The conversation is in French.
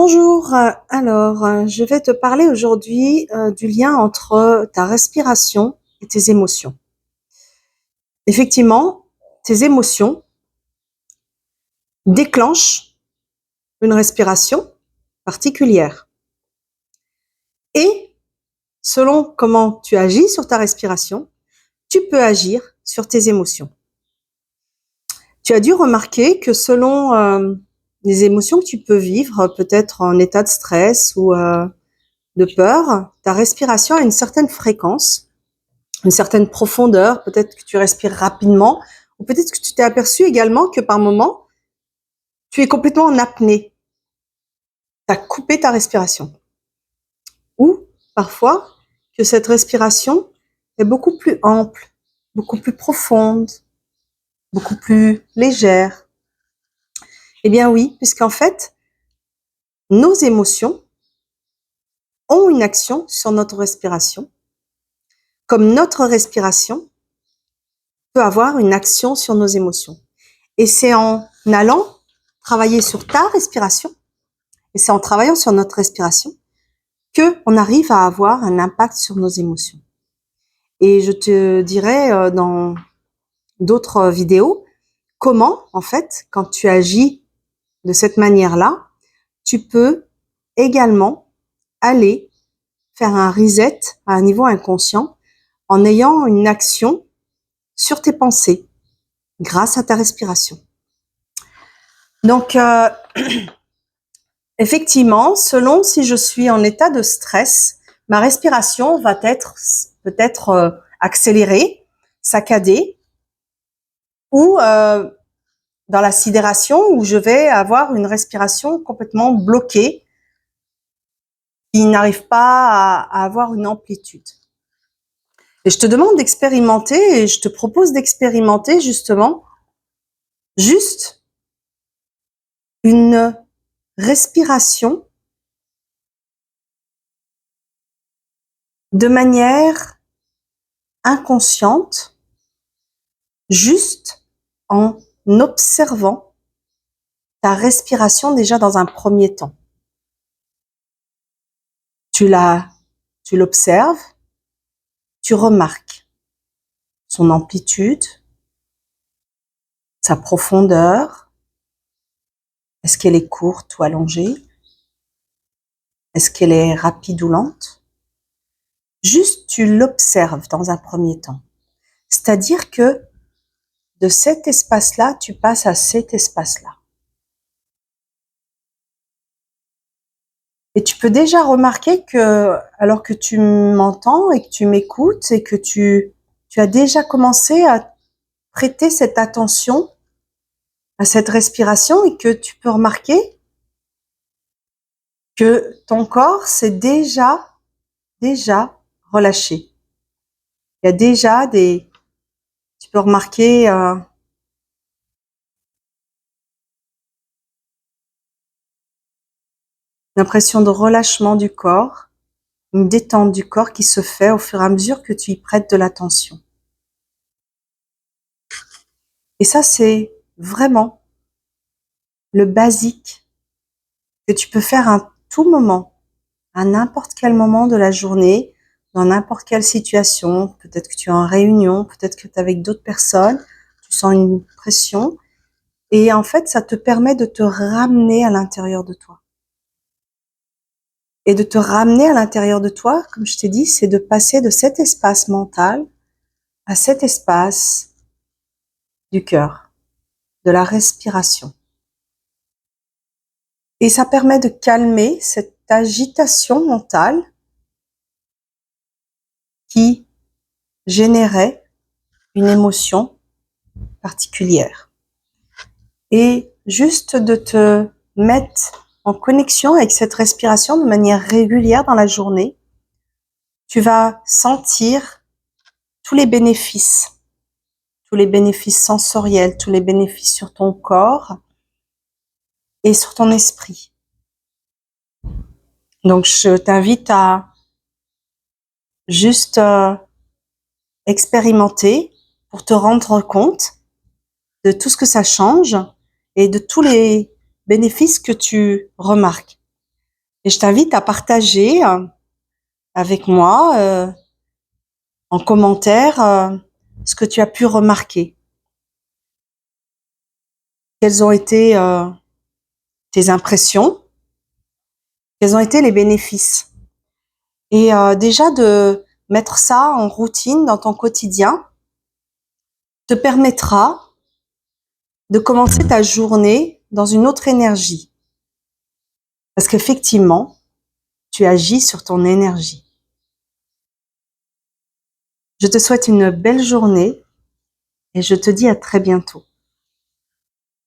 Bonjour, je vais te parler aujourd'hui du lien entre ta respiration et tes émotions. Effectivement, tes émotions déclenchent une respiration particulière. Et selon comment tu agis sur ta respiration, tu peux agir sur tes émotions. Tu as dû remarquer que selon les émotions que tu peux vivre, peut-être en état de stress ou de peur, ta respiration a une certaine fréquence, une certaine profondeur, peut-être que tu respires rapidement, ou peut-être que tu t'es aperçu également que par moment, tu es complètement en apnée. Tu as coupé ta respiration. Ou parfois, que cette respiration est beaucoup plus ample, beaucoup plus profonde, beaucoup plus légère. Eh bien oui, puisqu'en fait, nos émotions ont une action sur notre respiration, comme notre respiration peut avoir une action sur nos émotions. Et c'est en allant travailler sur ta respiration, et c'est en travaillant sur notre respiration, qu'on arrive à avoir un impact sur nos émotions. Et je te dirai dans d'autres vidéos comment, en fait, quand tu agis de cette manière-là, tu peux également aller faire un reset à un niveau inconscient en ayant une action sur tes pensées grâce à ta respiration. Donc, effectivement, selon si je suis en état de stress, ma respiration va être peut-être accélérée, saccadée, ou dans la sidération où je vais avoir une respiration complètement bloquée qui n'arrive pas à avoir une amplitude. Et je te demande d'expérimenter et je te propose d'expérimenter justement juste une respiration de manière inconsciente, juste en observant ta respiration déjà dans un premier temps. Tu l'observes, tu remarques son amplitude, sa profondeur. Est-ce qu'elle est courte ou allongée? Est-ce qu'elle est rapide ou lente? Juste tu l'observes dans un premier temps. C'est-à-dire que de cet espace-là, tu passes à cet espace-là. Et tu peux déjà remarquer que, alors que tu m'entends et que tu m'écoutes et que tu as déjà commencé à prêter cette attention à cette respiration et que tu peux remarquer que ton corps s'est déjà relâché. Il y a déjà tu peux remarquer l'impression de relâchement du corps, une détente du corps qui se fait au fur et à mesure que tu y prêtes de l'attention. Et ça, c'est vraiment le basique que tu peux faire à tout moment, à n'importe quel moment de la journée, dans n'importe quelle situation. Peut-être que tu es en réunion, peut-être que tu es avec d'autres personnes, tu sens une pression. Et en fait, ça te permet de te ramener à l'intérieur de toi. Et de te ramener à l'intérieur de toi, comme je t'ai dit, c'est de passer de cet espace mental à cet espace du cœur, de la respiration. Et ça permet de calmer cette agitation mentale qui générait une émotion particulière. Et juste de te mettre en connexion avec cette respiration de manière régulière dans la journée, tu vas sentir tous les bénéfices sensoriels, tous les bénéfices sur ton corps et sur ton esprit. Donc, je t'invite à juste expérimenter pour te rendre compte de tout ce que ça change et de tous les bénéfices que tu remarques. Et je t'invite à partager avec moi en commentaire ce que tu as pu remarquer. Quelles ont été tes impressions? Quels ont été les bénéfices? Et déjà de mettre ça en routine dans ton quotidien te permettra de commencer ta journée dans une autre énergie. Parce qu'effectivement, tu agis sur ton énergie. Je te souhaite une belle journée et je te dis à très bientôt.